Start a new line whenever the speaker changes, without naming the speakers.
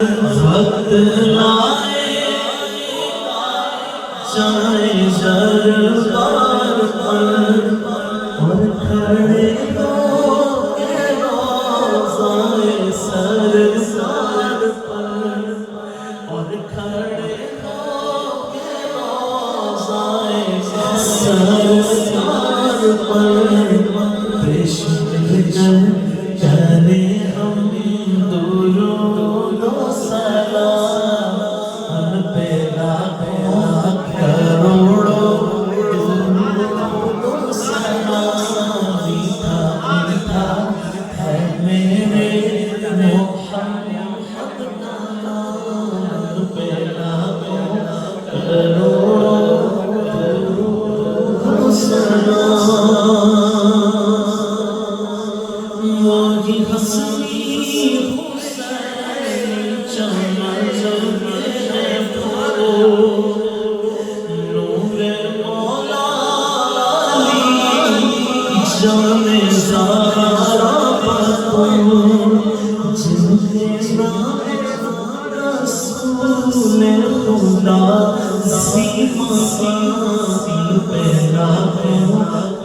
وقت لائے جائے دربار پر اور کھڑے ہو کے روضائے سرکار پر اور کھڑے ہو کے روضائے سرکار پر پیش کرے ہم درود و سلام ہم پہ لاکھوں کروڑوں درود و سلام میٹھا میٹھا ہے میرے محمد کا نام ہم پہ لاکھوں کروڑوں درود و سلام وہی حسنی حسین چمن میں پھول نور مولا علی جان زہرا بطول جن کے نام رسول خدا سیما پہ لاکھوں